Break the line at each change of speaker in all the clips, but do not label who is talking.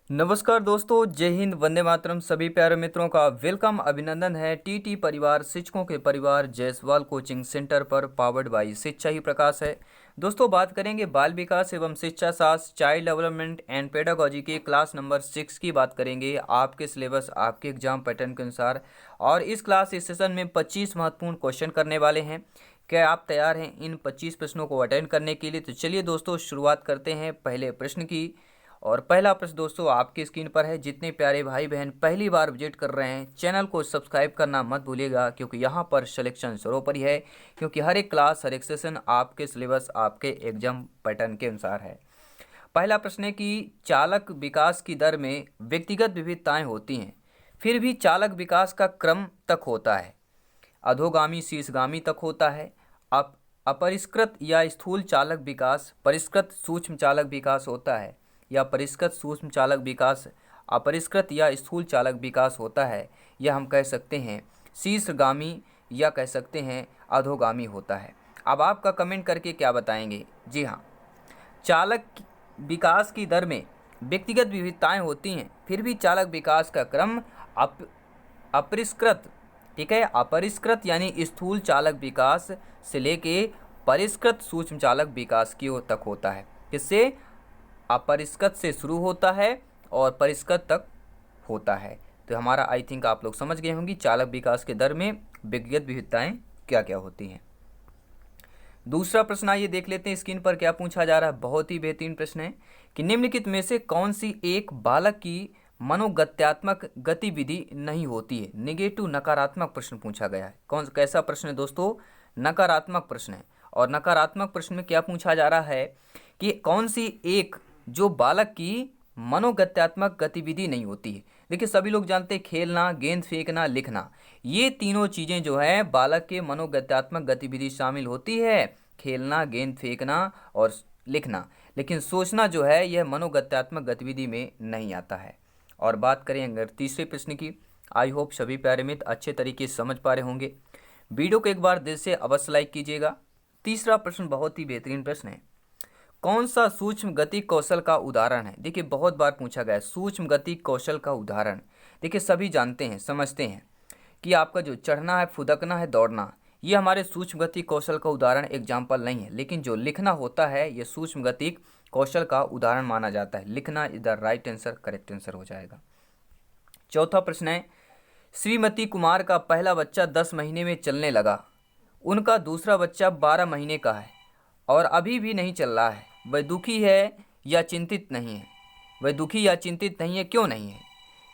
नमस्कार दोस्तों, जय हिंद, वंदे मातरम। सभी प्यारे मित्रों का वेलकम, अभिनंदन है टीटी परिवार, शिक्षकों के परिवार जायसवाल कोचिंग सेंटर पर, पावर्ड बाई शिक्षा ही प्रकाश है। दोस्तों, बात करेंगे बाल विकास एवं शिक्षा शास्त्र, चाइल्ड डेवलपमेंट एंड पेडागोजी के क्लास नंबर 6 की बात करेंगे, आपके सिलेबस, आपके एग्जाम पैटर्न के अनुसार। और इस क्लास इस सेशन में 25 महत्वपूर्ण क्वेश्चन करने वाले हैं। क्या आप तैयार हैं इन 25 प्रश्नों को अटेंड करने के लिए? तो चलिए दोस्तों, शुरुआत करते हैं पहले प्रश्न की। और पहला प्रश्न दोस्तों आपकी स्क्रीन पर है। जितने प्यारे भाई बहन पहली बार विजिट कर रहे हैं, चैनल को सब्सक्राइब करना मत भूलिएगा, क्योंकि यहाँ पर सिलेक्शन सर्वोपरि है। क्योंकि हर एक क्लास, हर एक सेशन आपके सिलेबस, आपके एग्जाम पैटर्न के अनुसार है। पहला प्रश्न है कि चालक विकास की दर में व्यक्तिगत विविधताएं होती हैं, फिर भी चालक विकास का क्रम तक होता है। अधोगामी शीर्षगामी तक होता है। अपरिष्कृत या स्थूल चालक विकास परिष्कृत सूक्ष्म चालक विकास होता है, या परिष्कृत सूक्ष्म चालक विकास अपरिष्कृत या स्थूल चालक विकास होता है। यह हम कह सकते हैं शीर्षगामी, या कह सकते हैं अधोगामी होता है। अब आपका कमेंट करके क्या बताएंगे? जी हाँ, चालक विकास की दर में व्यक्तिगत विविधताएं होती हैं, फिर भी चालक विकास का क्रम अपरिष्कृत, ठीक है, अपरिष्कृत यानी स्थूल चालक विकास से लेके परिष्कृत सूक्ष्म चालक विकास की ओर तक होता है। किससे? अपरिष्कृत से शुरू होता है और परिष्कृत तक होता है। तो हमारा आई थिंक आप लोग समझ गए होंगे चालक विकास के दर में व्यक्तिगत विविधताएं क्या क्या होती हैं। दूसरा प्रश्न आइए देख लेते हैं स्क्रीन पर क्या पूछा जा रहा है। बहुत ही बेहतरीन प्रश्न है कि निम्नलिखित में से कौन सी एक बालक की मनोगत्यात्मक गतिविधि नहीं होती है। निगेटिव, नकारात्मक प्रश्न पूछा गया है। कैसा प्रश्न है दोस्तों? नकारात्मक प्रश्न है। और नकारात्मक प्रश्न में क्या पूछा जा रहा है कि कौन सी एक जो बालक की मनोगत्यात्मक गतिविधि नहीं होती है। देखिए, सभी लोग जानते हैं खेलना, गेंद फेंकना, लिखना, ये तीनों चीज़ें जो है बालक के मनोगत्यात्मक गतिविधि शामिल होती है। खेलना, गेंद फेंकना और लिखना। लेकिन सोचना जो है यह मनोगत्यात्मक गतिविधि में नहीं आता है। और बात करें अगर तीसरे प्रश्न की, आई होप सभी प्यारे मित्र अच्छे तरीके से समझ पा रहे होंगे। वीडियो को एक बार दिल से अवश्य लाइक कीजिएगा। तीसरा प्रश्न बहुत ही बेहतरीन प्रश्न है। कौन सा सूक्ष्म गति कौशल का उदाहरण है? देखिए, बहुत बार पूछा गया है सूक्ष्म गति कौशल का उदाहरण। देखिए, सभी जानते हैं, समझते हैं कि आपका जो चढ़ना है, फुदकना है, दौड़ना, ये हमारे सूक्ष्म गति कौशल का उदाहरण एग्जाम्पल नहीं है। लेकिन जो लिखना होता है ये सूक्ष्म गति कौशल का उदाहरण माना जाता है। लिखना is the right answer, correct answer हो जाएगा। चौथा प्रश्न है, श्रीमती कुमार का पहला बच्चा 10 महीने में चलने लगा, उनका दूसरा बच्चा 12 महीने का है और अभी भी नहीं चल रहा है। वह दुखी है या चिंतित नहीं है? वह दुखी या चिंतित नहीं है, क्यों नहीं है?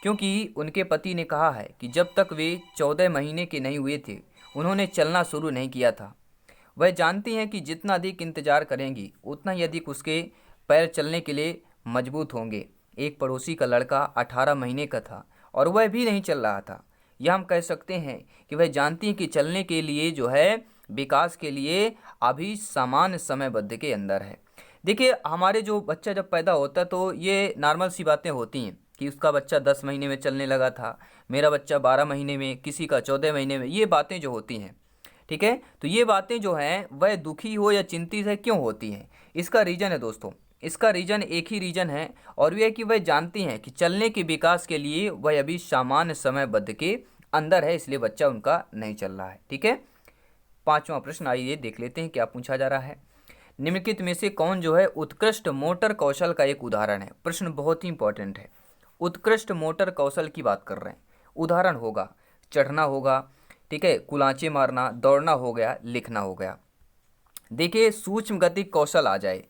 क्योंकि उनके पति ने कहा है कि जब तक वे 14 महीने के नहीं हुए थे उन्होंने चलना शुरू नहीं किया था। वह जानती हैं कि जितना अधिक इंतजार करेंगी उतना ही अधिक उसके पैर चलने के लिए मजबूत होंगे। एक पड़ोसी का लड़का 18 महीने का था और वह भी नहीं चल रहा था। यह हम कह सकते हैं कि वह जानती हैं कि चलने के लिए जो है, विकास के लिए अभी सामान्य समयबद्ध के अंदर है। देखिए, हमारे जो बच्चा जब पैदा होता है तो ये नॉर्मल सी बातें होती हैं कि उसका बच्चा 10 महीने में चलने लगा था, मेरा बच्चा 12 महीने में, किसी का 14 महीने में, ये बातें जो होती हैं, ठीक है। तो ये बातें जो हैं वह दुखी हो या चिंतित है क्यों होती हैं? इसका रीज़न है दोस्तों, इसका रीज़न एक ही रीज़न है, और यह है कि वह जानती हैं कि चलने के विकास के लिए वह अभी सामान्य समयबद्ध के अंदर है, इसलिए बच्चा उनका नहीं चल रहा है, ठीक है। पांचवा प्रश्न आइए देख लेते हैं क्या पूछा जा रहा है। निम्नलिखित में से कौन जो है उत्कृष्ट मोटर कौशल का एक उदाहरण है? प्रश्न बहुत ही इंपॉर्टेंट है। उत्कृष्ट मोटर कौशल की बात कर रहे हैं। उदाहरण होगा चढ़ना होगा, ठीक है, कुलांचे मारना, दौड़ना हो गया, लिखना हो गया। देखिए, सूक्ष्म गति कौशल आ जाए,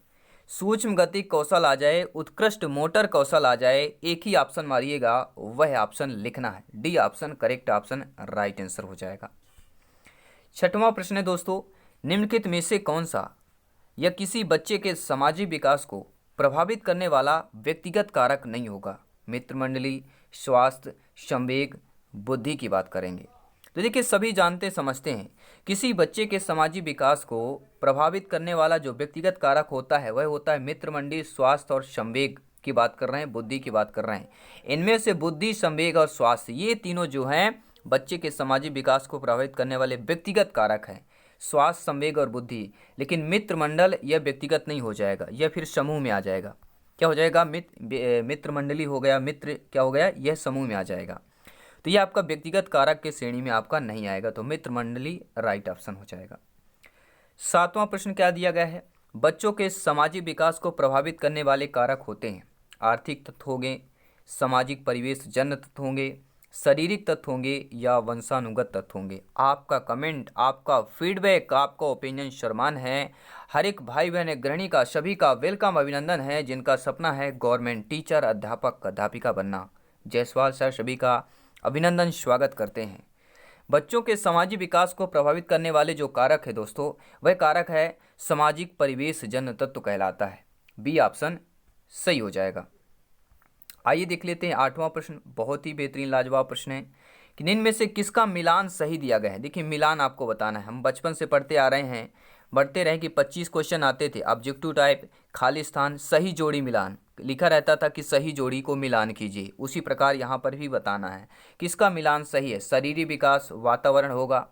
सूक्ष्म गति कौशल आ जाए, उत्कृष्ट मोटर कौशल आ जाए, एक ही ऑप्शन मारिएगा, वह ऑप्शन लिखना है। D option correct option, right answer हो जाएगा। छठवां प्रश्न है दोस्तों, निम्नलिखित में से कौन सा या किसी बच्चे के सामाजिक विकास को प्रभावित करने वाला व्यक्तिगत कारक नहीं होगा? मित्र मंडली, स्वास्थ्य, संवेग, बुद्धि की बात करेंगे। तो देखिए, सभी जानते समझते हैं किसी बच्चे के सामाजिक विकास को प्रभावित करने वाला जो व्यक्तिगत कारक होता है वह होता है मित्र मंडली, स्वास्थ्य और संवेग की बात कर रहे हैं, बुद्धि की बात कर रहे हैं। इनमें से बुद्धि, संवेग और स्वास्थ्य, ये तीनों जो हैं बच्चे के सामाजिक विकास को प्रभावित करने वाले व्यक्तिगत कारक हैं। स्वास्थ्य, संवेग और बुद्धि। लेकिन मित्र मंडल यह व्यक्तिगत नहीं हो जाएगा, यह फिर समूह में आ जाएगा। क्या हो जाएगा, मित्र मंडली हो गया, मित्र क्या हो गया, यह समूह में आ जाएगा। तो ये आपका व्यक्तिगत कारक के श्रेणी में आपका नहीं आएगा, तो मित्र मंडली राइट ऑप्शन हो जाएगा। 7वां प्रश्न क्या दिया गया है, बच्चों के सामाजिक विकास को प्रभावित करने वाले कारक होते हैं, आर्थिक तत्व होंगे, सामाजिक परिवेश जन्य तत्व होंगे, शारीरिक तत्व होंगे या वंशानुगत तत्व होंगे। आपका कमेंट, आपका फीडबैक, आपका ओपिनियन शर्मान है। हर एक भाई बहन गृहिणी का, सभी का वेलकम, अभिनंदन है जिनका सपना है गवर्नमेंट टीचर, अध्यापक, अध्यापिका बनना। जायसवाल सर सभी का अभिनंदन, स्वागत करते हैं। बच्चों के सामाजिक विकास को प्रभावित करने वाले जो कारक है दोस्तों, वह कारक है सामाजिक परिवेश जन्य तत्व कहलाता है। बी ऑप्शन सही हो जाएगा। आइए देख लेते हैं 8वां प्रश्न, बहुत ही बेहतरीन लाजवाब प्रश्न है कि निम्न में से किसका मिलान सही दिया गया है। देखिए मिलान आपको बताना है, हम बचपन से पढ़ते आ रहे हैं, बढ़ते रहे कि 25 क्वेश्चन आते थे, ऑब्जेक्टिव टाइप, खाली स्थान, सही जोड़ी मिलान, लिखा रहता था कि सही जोड़ी को मिलान कीजिए। उसी प्रकार यहाँ पर भी बताना है किसका मिलान सही है। शरीरी विकास वातावरण होगा,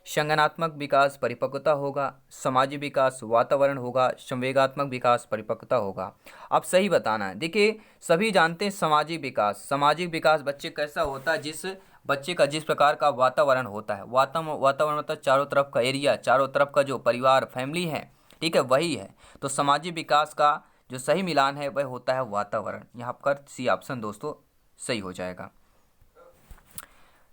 संज्ञानात्मक विकास परिपक्वता होगा, सामाजिक विकास वातावरण होगा, संवेगात्मक विकास परिपक्वता होगा। अब सही बताना है। देखिए सभी जानते हैं सामाजिक विकास बच्चे कैसा होता है, जिस बच्चे का जिस प्रकार का वातावरण होता है, वातावरण मतलब चारों तरफ का एरिया, चारों तरफ का जो परिवार फैमिली है, ठीक है, वही है। तो सामाजिक विकास का जो सही मिलान है वह होता है वातावरण। यहाँ पर सी ऑप्शन दोस्तों सही हो जाएगा।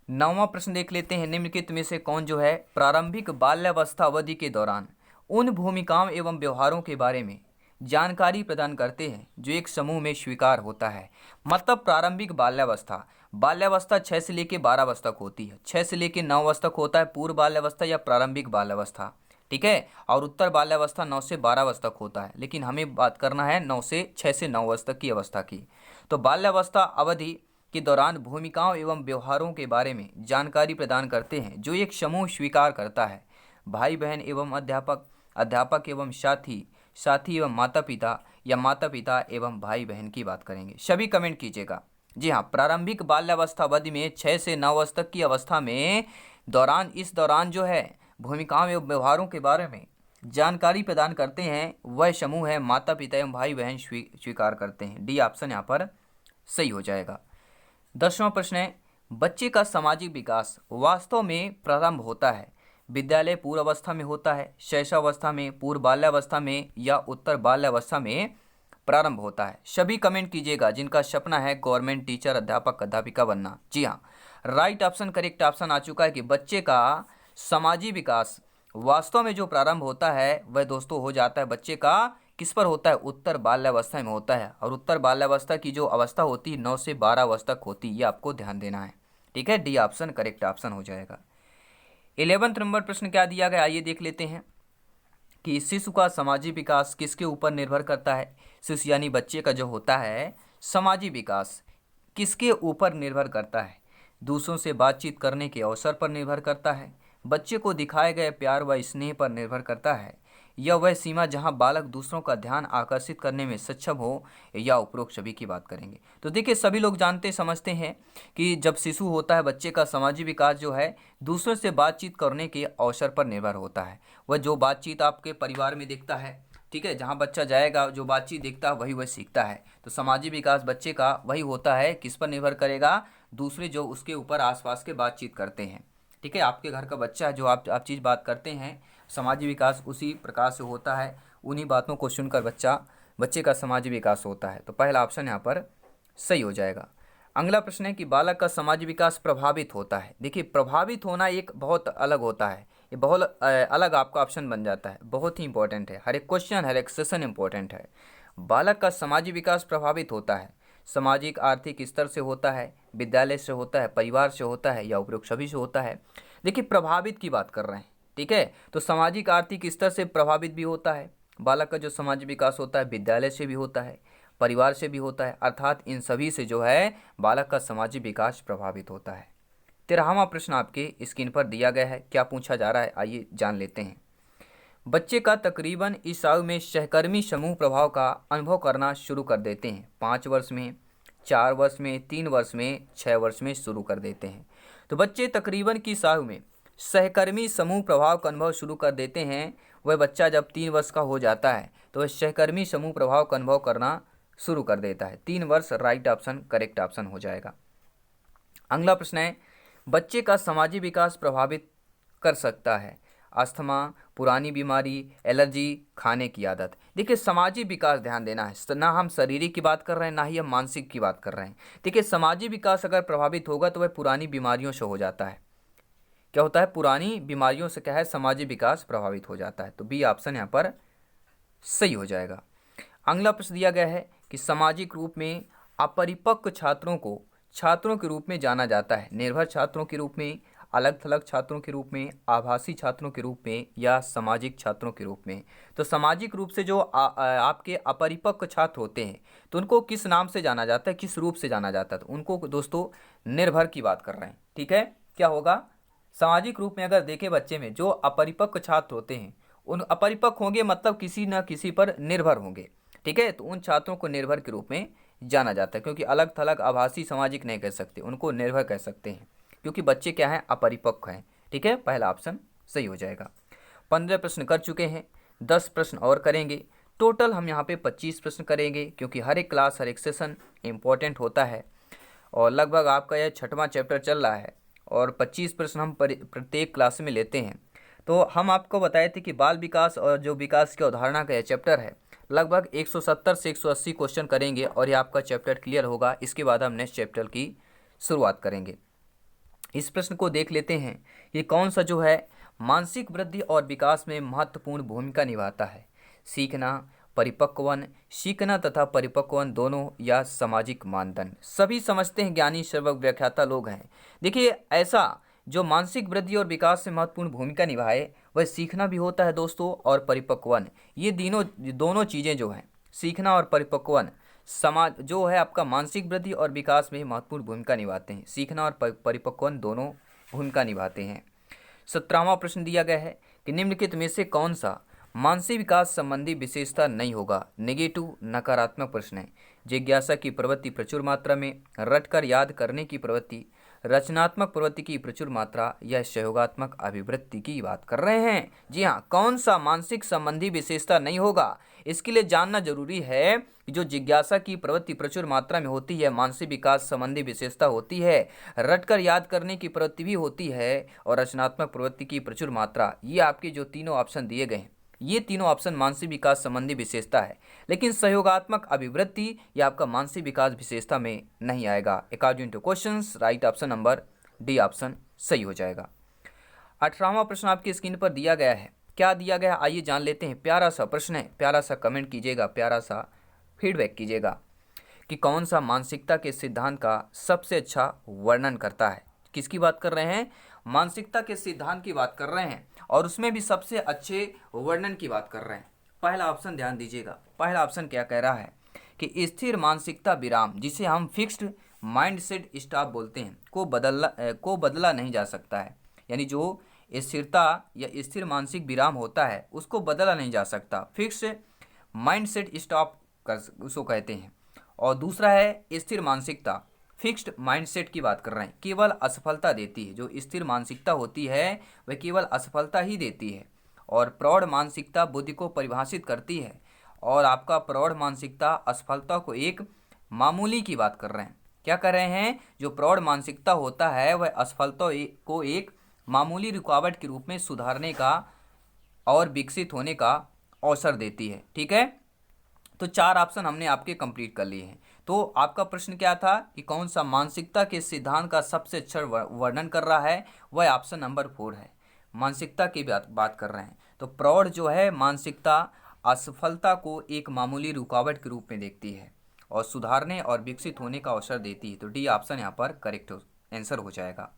9वां प्रश्न देख लेते हैं, निम्नलिखित में से कौन जो है प्रारंभिक बाल्यावस्था अवधि के दौरान उन भूमिकाओं एवं व्यवहारों के बारे में जानकारी प्रदान करते हैं जो एक समूह में स्वीकार होता है। मतलब प्रारंभिक बाल्यावस्था 6 से लेकर 12 वर्ष तक होती है, 6 से लेकर 9 वर्ष तक होता है पूर्व बाल्यावस्था या प्रारंभिक बाल्यावस्था, ठीक है। और उत्तर बाल्यावस्था 9 से 12 वर्ष तक होता है, लेकिन हमें बात करना है 6 से 9 वर्ष तक की अवस्था की। तो बाल्यावस्था अवधि के दौरान भूमिकाओं एवं व्यवहारों के बारे में जानकारी प्रदान करते हैं जो एक समूह स्वीकार करता है। भाई बहन एवं अध्यापक, अध्यापक एवं साथी, साथी एवं माता पिता या माता पिता एवं भाई बहन की बात करेंगे। सभी कमेंट कीजिएगा। जी हाँ, प्रारंभिक बाल्यावस्था अवधि में 6 से 9 वर्ष तक की अवस्था में इस दौरान जो है भूमिकाओं एवं व्यवहारों के बारे में जानकारी प्रदान करते हैं, वह समूह है माता पिता एवं भाई बहन स्वीकार करते हैं। डी ऑप्शन यहाँ पर सही हो जाएगा। 10वां प्रश्न है, बच्चे का सामाजिक विकास वास्तव में प्रारंभ होता है विद्यालय पूर्व अवस्था में होता है, शैशवावस्था में, पूर्व बाल्यावस्था में या उत्तर बाल्यावस्था में प्रारंभ होता है। सभी कमेंट कीजिएगा जिनका सपना है गवर्नमेंट टीचर, अध्यापक, अध्यापिका बनना। जी हाँ, राइट ऑप्शन करेक्ट ऑप्शन आ चुका है कि बच्चे का सामाजिक विकास वास्तव में जो प्रारंभ होता है वह दोस्तों हो जाता है बच्चे का किस पर होता है, उत्तर बाल्यावस्था में होता है। और उत्तर बाल्यावस्था की जो अवस्था होती है 9 से 12 वर्ष तक होती है, ये आपको ध्यान देना है, ठीक है। डी ऑप्शन करेक्ट ऑप्शन हो जाएगा। 11वां नंबर प्रश्न क्या दिया गया, आइए देख लेते हैं कि शिशु का सामाजिक विकास किसके ऊपर निर्भर करता है। शिशु यानी बच्चे का जो होता है सामाजिक विकास किसके ऊपर निर्भर करता है। दूसरों से बातचीत करने के अवसर पर निर्भर करता है, बच्चे को दिखाए गए प्यार व स्नेह पर निर्भर करता है, या वह सीमा जहां बालक दूसरों का ध्यान आकर्षित करने में सक्षम हो, या उपरोक्त सभी की बात करेंगे। तो देखिए सभी लोग जानते समझते हैं कि जब शिशु होता है बच्चे का सामाजिक विकास जो है दूसरों से बातचीत करने के अवसर पर निर्भर होता है। वह जो बातचीत आपके परिवार में देखता है, ठीक है, जहाँ बच्चा जाएगा जो बातचीत देखता है वही वह सीखता है। तो सामाजिक विकास बच्चे का वही होता है, किस पर निर्भर करेगा, दूसरे जो उसके ऊपर आसपास के बातचीत करते हैं, ठीक है। आपके घर का बच्चा है जो आप चीज़ बात करते हैं, सामाजिक विकास उसी प्रकार से होता है, उन्हीं बातों को सुनकर बच्चे का सामाजिक विकास होता है। तो पहला ऑप्शन यहाँ पर सही हो जाएगा। अगला प्रश्न है कि बालक का सामाजिक विकास प्रभावित होता है। देखिए प्रभावित होना एक बहुत अलग होता है, ये बहुत अलग आपका ऑप्शन बन जाता है, बहुत ही इंपॉर्टेंट है। हर एक क्वेश्चन हर एक सेशन इंपॉर्टेंट है। बालक का सामाजिक विकास प्रभावित होता है, सामाजिक आर्थिक स्तर से होता है, विद्यालय से होता है, परिवार से होता है, या उपरोक्त सभी से होता है। देखिए प्रभावित की बात कर रहे हैं, ठीक है। तो सामाजिक आर्थिक स्तर से प्रभावित भी होता है, बालक का जो सामाजिक विकास होता है विद्यालय से भी होता है, परिवार से भी होता है, अर्थात इन सभी से जो है बालक का सामाजिक विकास प्रभावित होता है। 13वां प्रश्न आपके स्क्रीन पर दिया गया है, क्या पूछा जा रहा है आइए जान लेते हैं। बच्चे का तकरीबन इस आयु में सहकर्मी समूह प्रभाव का अनुभव करना शुरू कर देते हैं। 5 वर्ष में, 4 वर्ष में, 3 वर्ष में, 6 वर्ष में शुरू कर देते हैं। तो बच्चे तकरीबन किस आयु में सहकर्मी समूह प्रभाव का अनुभव शुरू कर देते हैं। वह बच्चा जब 3 वर्ष का हो जाता है तो वह सहकर्मी समूह प्रभाव का अनुभव करना शुरू कर देता है। 3 वर्ष राइट ऑप्शन करेक्ट ऑप्शन हो जाएगा। अगला प्रश्न है, बच्चे का सामाजिक विकास प्रभावित कर सकता है अस्थमा, पुरानी बीमारी, एलर्जी, खाने की आदत। देखिए सामाजिक विकास ध्यान देना है, ना हम शारीरिक की बात कर रहे हैं ना ही हम मानसिक की बात कर रहे हैं। देखिए सामाजिक विकास अगर प्रभावित होगा तो वह पुरानी बीमारियों से हो जाता है। क्या होता है? पुरानी बीमारियों से क्या है, सामाजिक विकास प्रभावित हो जाता है। तो बी ऑप्शन यहाँ पर सही हो जाएगा। अगला प्रश्न दिया गया है कि सामाजिक रूप में अपरिपक्व छात्रों के रूप में जाना जाता है, निर्भर छात्रों के रूप में, अलग थलग छात्रों के रूप में, आभासी छात्रों के रूप में या सामाजिक छात्रों के रूप में। तो सामाजिक रूप से जो आपके अपरिपक्व छात्र होते हैं तो उनको किस नाम से जाना जाता है, किस रूप से जाना जाता है? तो उनको दोस्तों निर्भर की बात कर रहे हैं। ठीक है, क्या होगा? सामाजिक रूप में अगर देखें बच्चे में जो अपरिपक्व छात्र होते हैं, उन अपरिपक्व होंगे मतलब किसी न किसी पर निर्भर होंगे। ठीक है, तो उन छात्रों को निर्भर के रूप में जाना जाता है, क्योंकि अलग थलग आभासी सामाजिक नहीं कह सकते, उनको निर्भर कह सकते हैं, क्योंकि बच्चे क्या हैं, अपरिपक्व हैं। ठीक है, पहला ऑप्शन सही हो जाएगा। 15 प्रश्न कर चुके हैं, 10 प्रश्न और करेंगे। टोटल हम यहाँ पे 25 प्रश्न करेंगे, क्योंकि हर एक क्लास हर एक सेशन इम्पोर्टेंट होता है और लगभग आपका यह 6वां चैप्टर चल रहा है और 25 प्रश्न हम प्रत्येक क्लास में लेते हैं। तो हम आपको बताए थे कि बाल विकास और जो विकास की अवधारणा का यह चैप्टर है, लगभग 170 से 180 क्वेश्चन करेंगे और ये आपका चैप्टर क्लियर होगा। इसके बाद हम नेक्स्ट चैप्टर की शुरुआत करेंगे। इस प्रश्न को देख लेते हैं, ये कौन सा जो है मानसिक वृद्धि और विकास में महत्वपूर्ण भूमिका निभाता है? सीखना, परिपक्वन, सीखना तथा परिपक्वन दोनों या सामाजिक मानदंड। सभी समझते हैं, ज्ञानी सर्वज्ञ व्याख्याता लोग हैं। देखिए ऐसा जो मानसिक वृद्धि और विकास से महत्वपूर्ण भूमिका निभाए वह सीखना भी होता है दोस्तों और परिपक्वन। ये दोनों चीज़ें जो हैं, सीखना और परिपक्वन, समाज जो है आपका मानसिक वृद्धि और विकास में महत्वपूर्ण भूमिका निभाते हैं। सीखना और परिपक्वन दोनों भूमिका निभाते हैं। 17वां प्रश्न दिया गया है कि निम्नलिखित में से कौन सा मानसिक विकास संबंधी विशेषता नहीं होगा? नेगेटिव नकारात्मक प्रश्न है। जिज्ञासा की प्रवृत्ति प्रचुर मात्रा में, रटकर याद करने की प्रवृत्ति, रचनात्मक प्रवृत्ति की प्रचुर मात्रा या सहयोगात्मक अभिवृत्ति की बात कर रहे हैं। जी हाँ, कौन सा मानसिक संबंधी विशेषता नहीं होगा? इसके लिए जानना जरूरी है कि जो जिज्ञासा की प्रवृत्ति प्रचुर मात्रा में होती है मानसिक विकास संबंधी विशेषता होती है, रटकर याद करने की प्रवृत्ति भी होती है और रचनात्मक प्रवृत्ति की प्रचुर मात्रा। ये आपके जो तीनों ऑप्शन दिए गए हैं, ये तीनों ऑप्शन मानसिक विकास संबंधी विशेषता है, लेकिन सहयोगात्मक अभिवृत्ति ये आपका मानसिक विकास विशेषता में नहीं आएगा। According two questions right option number D option सही हो जाएगा। 18वां प्रश्न आपकी स्क्रीन पर दिया गया है। क्या दिया गया आइए जान लेते हैं। प्यारा सा प्रश्न है, प्यारा सा कमेंट कीजिएगा, प्यारा सा फीडबैक कीजिएगा कि कौन सा मानसिकता के सिद्धांत का सबसे अच्छा वर्णन करता है। किसकी बात कर रहे हैं? मानसिकता के सिद्धांत की बात कर रहे हैं और उसमें भी सबसे अच्छे वर्णन की बात कर रहे हैं। पहला ऑप्शन ध्यान दीजिएगा, पहला ऑप्शन क्या कह रहा है कि स्थिर मानसिकता विराम, जिसे हम फिक्स्ड माइंड सेट स्टॉप बोलते हैं, को बदला नहीं जा सकता है। यानी जो स्थिरता या स्थिर मानसिक विराम होता है उसको बदला नहीं जा सकता, फिक्स्ड माइंड सेट स्टॉप उसको कहते हैं। और दूसरा है स्थिर मानसिकता, फिक्स्ड माइंडसेट की बात कर रहे हैं, केवल असफलता देती है। जो स्थिर मानसिकता होती है वह केवल असफलता ही देती है। और प्रौढ़ मानसिकता बुद्धि को परिभाषित करती है और आपका प्रौढ़ मानसिकता असफलता को एक मामूली की बात कर रहे हैं। क्या कर रहे हैं? जो प्रौढ़ मानसिकता होता है वह असफलता को एक मामूली रुकावट के रूप में सुधारने का और विकसित होने का अवसर देती है। ठीक है, तो 4 ऑप्शन हमने आपके कंप्लीट कर लिए हैं। तो आपका प्रश्न क्या था कि कौन सा मानसिकता के सिद्धांत का सबसे अच्छा वर्णन कर रहा है? वह ऑप्शन नंबर 4 है, मानसिकता की बात कर रहे हैं। तो प्रौढ़ जो है मानसिकता असफलता को एक मामूली रुकावट के रूप में देखती है और सुधारने और विकसित होने का अवसर देती है। तो डी ऑप्शन यहाँ पर करेक्ट आंसर हो जाएगा।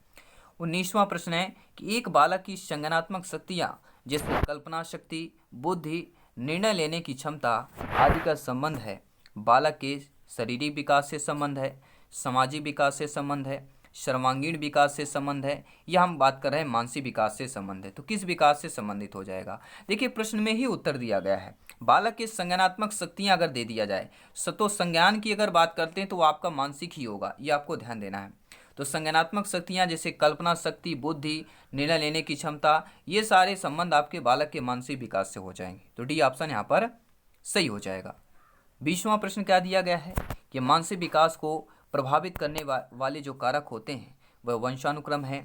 19वां प्रश्न है कि एक बालक की संज्ञानात्मक शक्तियाँ जिसमें कल्पना शक्ति, बुद्धि, निर्णय लेने की क्षमता आदि का संबंध है, बालक के शारीरिक विकास से संबंध है, सामाजिक विकास से संबंध है, सर्वांगीण विकास से संबंध है, या हम बात कर रहे हैं मानसिक विकास से संबंध है, तो किस विकास से संबंधित हो जाएगा? देखिए प्रश्न में ही उत्तर दिया गया है। बालक की संज्ञानात्मक शक्तियाँ अगर दे दिया जाए तो संज्ञान की अगर बात करते हैं तो वो आपका मानसिक ही होगा, ये आपको ध्यान देना है। तो संज्ञानात्मक शक्तियाँ जैसे कल्पना शक्ति, बुद्धि, निर्णय लेने की क्षमता, ये सारे संबंध आपके बालक के मानसिक विकास से हो जाएंगे। तो डी ऑप्शन यहाँ पर सही हो जाएगा। 20वां प्रश्न क्या दिया गया है कि मानसिक विकास को प्रभावित करने वाले जो कारक होते हैं वह वंशानुक्रम है,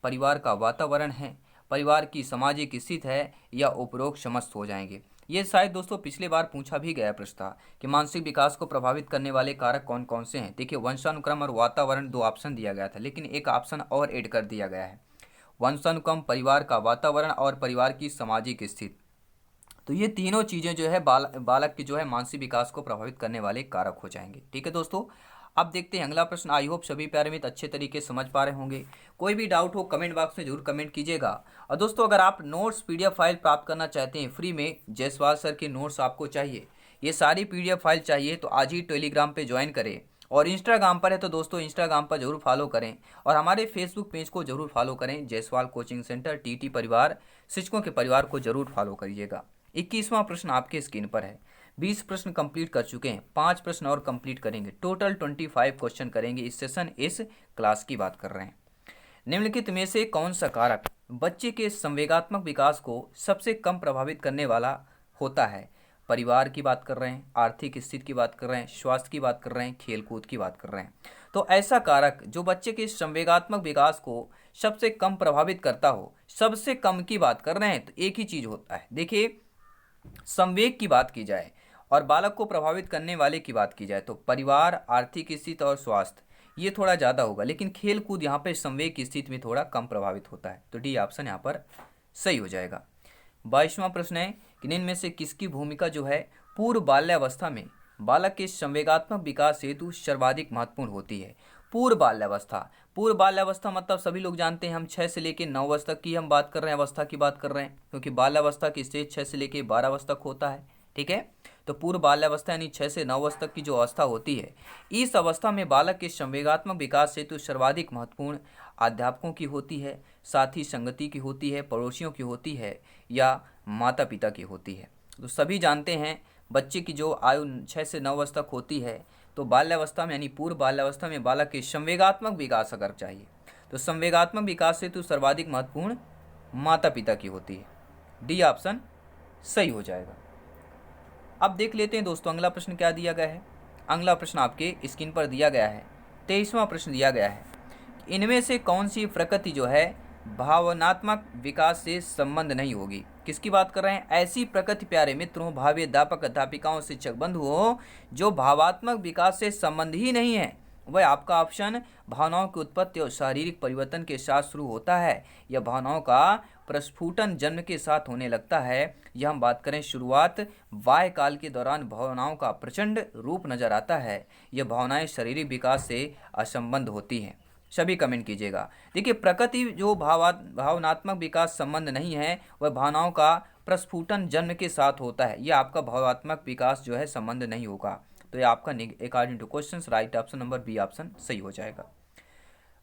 परिवार का वातावरण है, परिवार की सामाजिक स्थिति है या उपरोक्त समस्त हो जाएंगे। ये शायद दोस्तों पिछले बार पूछा भी गया प्रश्न था कि मानसिक विकास को प्रभावित करने वाले कारक कौन कौन से हैं। देखिए वंशानुक्रम और वातावरण 2 ऑप्शन दिया गया था, लेकिन एक ऑप्शन और ऐड कर दिया गया है, वंशानुक्रम, परिवार का वातावरण और परिवार की सामाजिक स्थिति। तो ये तीनों चीज़ें जो है बालक के जो है मानसिक विकास को प्रभावित करने वाले कारक हो जाएंगे। ठीक है दोस्तों, अब देखते हैं अगला प्रश्न। आई होप सभी प्यारे मित्र अच्छे तरीके से समझ पा रहे होंगे। कोई भी डाउट हो कमेंट बॉक्स में जरूर कमेंट कीजिएगा। और दोस्तों अगर आप नोट्स पीडीएफ फाइल प्राप्त करना चाहते हैं फ्री में, जायसवाल सर के नोट्स आपको चाहिए, ये सारी पीडीएफ फाइल चाहिए, तो आज ही टेलीग्राम पे ज्वाइन करें। और इंस्टाग्राम पर है तो दोस्तों इंस्टाग्राम पर जरूर फॉलो करें और हमारे फेसबुक पेज को जरूर फॉलो करें, जायसवाल कोचिंग सेंटर टीटी परिवार, शिक्षकों के परिवार को जरूर फॉलो करिएगा। 21वां प्रश्न आपके स्क्रीन पर है। 20 प्रश्न कंप्लीट कर चुके हैं, 5 प्रश्न और कंप्लीट करेंगे, टोटल 25 क्वेश्चन करेंगे इस सेशन, इस क्लास की बात कर रहे हैं। निम्नलिखित में से कौन सा कारक बच्चे के संवेगात्मक विकास को सबसे कम प्रभावित करने वाला होता है? परिवार की बात कर रहे हैं, आर्थिक स्थिति की बात कर रहे हैं, स्वास्थ्य की बात कर रहे हैं, खेलकूद की बात कर रहे हैं। तो ऐसा कारक जो बच्चे के संवेगात्मक विकास को सबसे कम प्रभावित करता हो, सबसे कम की बात कर रहे हैं, तो एक ही चीज होता है। देखिए संवेग की बात की जाए और बालक को प्रभावित करने वाले की बात की जाए तो परिवार, आर्थिक स्थिति और स्वास्थ्य ये थोड़ा ज़्यादा होगा, लेकिन खेल कूद यहाँ पे संवेग की स्थिति में थोड़ा कम प्रभावित होता है। तो डी ऑप्शन यहाँ पर सही हो जाएगा। 22वां प्रश्न है कि निम्न में से किसकी भूमिका जो है पूर्व बाल्यावस्था में बालक के संवेगात्मक विकास हेतु सर्वाधिक महत्वपूर्ण होती है? पूर्व बाल्यावस्था मतलब सभी लोग जानते हैं, हम 6 से लेकर 9 वर्ष तक की हम बात कर रहे हैं, अवस्था की बात कर रहे हैं, क्योंकि बाल्यावस्था की स्टेज 6 से लेकर 12 वर्ष तक होता है। ठीक है, तो पूर्व बाल्यावस्था यानी 6 से 9 वर्ष तक की जो अवस्था होती है, इस अवस्था में बालक के संवेगात्मक विकास हेतु सर्वाधिक महत्वपूर्ण अध्यापकों की होती है, साथ ही संगति की होती है, पड़ोसियों की होती है या माता पिता की होती है। तो सभी जानते हैं बच्चे की जो आयु 6 से 9 वर्ष तक होती है, तो बाल्यावस्था में यानी पूर्व बाल्यावस्था में बालक के संवेगात्मक विकास अगर चाहिए तो संवेगात्मक विकास हेतु सर्वाधिक महत्वपूर्ण माता पिता की होती है। डी ऑप्शन सही हो जाएगा। अब देख लेते हैं दोस्तों अगला प्रश्न क्या दिया गया है। अगला प्रश्न आपके स्क्रीन पर दिया गया है। 23वां प्रश्न दिया गया है, इनमें से कौन सी प्रकृति जो है भावनात्मक विकास से संबंध नहीं होगी? किसकी बात कर रहे हैं? ऐसी प्रकृति प्यारे मित्रों, भावी अध्यापक अध्यापिकाओं शिक्षक बंधुओं, जो भावात्मक विकास से संबंध ही नहीं है, वह आपका ऑप्शन भावनाओं की उत्पत्ति और शारीरिक परिवर्तन के साथ शुरू होता है या भावनाओं का प्रस्फुटन जन्म के साथ होने लगता है। यह हम बात करें शुरुआत बाह्य काल के दौरान भावनाओं का प्रचंड रूप नजर आता है, यह भावनाएं शारीरिक विकास से असंबद्ध होती हैं। सभी कमेंट कीजिएगा। देखिए प्रकृति जो भावनात्मक विकास संबंध नहीं है, वह भावनाओं का प्रस्फुटन जन्म के साथ होता है, यह आपका भावात्मक विकास जो है संबंध नहीं होगा। तो ये आपका according to question right option number B option सही हो जाएगा।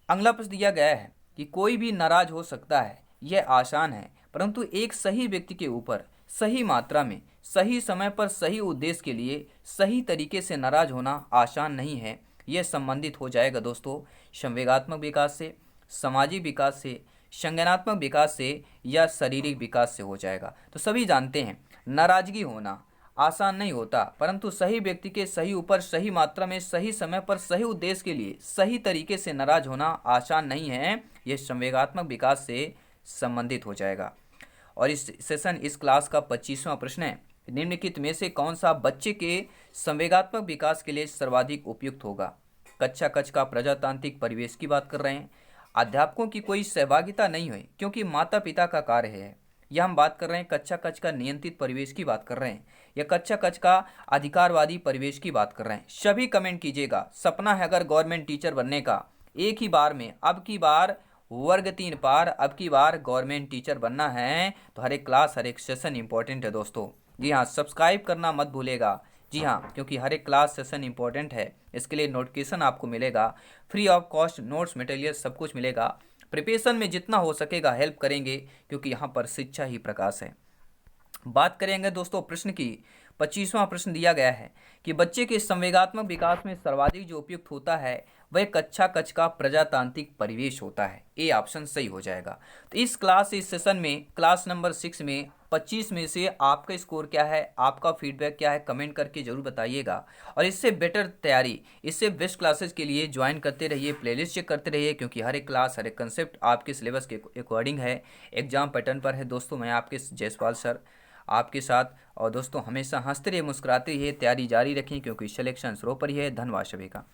अगला प्रश्न दिया गया है कि कोई भी नाराज हो सकता है, यह आसान है, परंतु एक सही व्यक्ति के ऊपर सही मात्रा में सही समय पर सही उद्देश्य के लिए सही तरीके से नाराज होना आसान नहीं है। यह संबंधित हो जाएगा दोस्तों संवेगात्मक विकास से, सामाजिक विकास से, संज्ञानात्मक विकास से या शारीरिक विकास से हो जाएगा। तो सभी जानते हैं नाराजगी होना आसान नहीं होता, परंतु सही व्यक्ति के सही ऊपर सही मात्रा में सही समय पर सही उद्देश्य के लिए सही तरीके से नाराज होना आसान नहीं है। यह संवेगात्मक विकास से संबंधित हो जाएगा। और इस सेशन इस क्लास का 25वां प्रश्न है, निम्नलिखित में से कौन सा बच्चे के संवेगात्मक विकास के लिए सर्वाधिक उपयुक्त होगा? कक्षा कक्ष का प्रजातांत्रिक परिवेश की बात कर रहे हैं, अध्यापकों की कोई सहभागिता नहीं हुई क्योंकि माता पिता का कार्य है, यह हम बात कर रहे हैं कक्षा कक्ष का नियंत्रित परिवेश की बात कर रहे हैं, या कक्षा कक्ष का अधिकारवादी परिवेश की बात कर रहे हैं। सभी कमेंट कीजिएगा। सपना है अगर गवर्नमेंट टीचर बनने का, एक ही बार में, अब की बार वर्ग 3 पार, अब की बार गवर्नमेंट टीचर बनना है, तो हर एक क्लास हर एक सेशन इंपॉर्टेंट है दोस्तों। जी हाँ, सब्सक्राइब करना मत भूलेगा। जी हाँ, क्योंकि हर एक क्लास सेशन इंपॉर्टेंट है, इसके लिए नोटिफिकेशन आपको मिलेगा, free of cost notes material सब कुछ मिलेगा। प्रिपरेशन में जितना हो सकेगा हेल्प करेंगे, क्योंकि यहाँ पर शिक्षा ही प्रकाश है। बात करेंगे दोस्तों प्रश्न की, 25वां प्रश्न दिया गया है कि बच्चे के संवेगात्मक विकास में सर्वाधिक जो उपयुक्त होता है वह कक्षा कक्ष का प्रजातांत्रिक परिवेश होता है। ए ऑप्शन सही हो जाएगा। तो इस सेशन में क्लास नंबर 6 में 25 में से आपका स्कोर क्या है, आपका फीडबैक क्या है, कमेंट करके जरूर बताइएगा। और इससे बेटर तैयारी, इससे बेस्ट क्लासेस के लिए ज्वाइन करते रहिए, प्लेलिस्ट चेक करते रहिए, क्योंकि हर एक क्लास हर एक कंसेप्ट आपके सिलेबस के अकॉर्डिंग है, एग्जाम पैटर्न पर है। दोस्तों मैं आपके जयसवाल सर आपके साथ। और दोस्तों हमेशा हंसते रहिए, मुस्कुराते रहिए, तैयारी जारी रखें, क्योंकि सिलेक्शन शुरू पर ही है। धन्यवाद सभी का।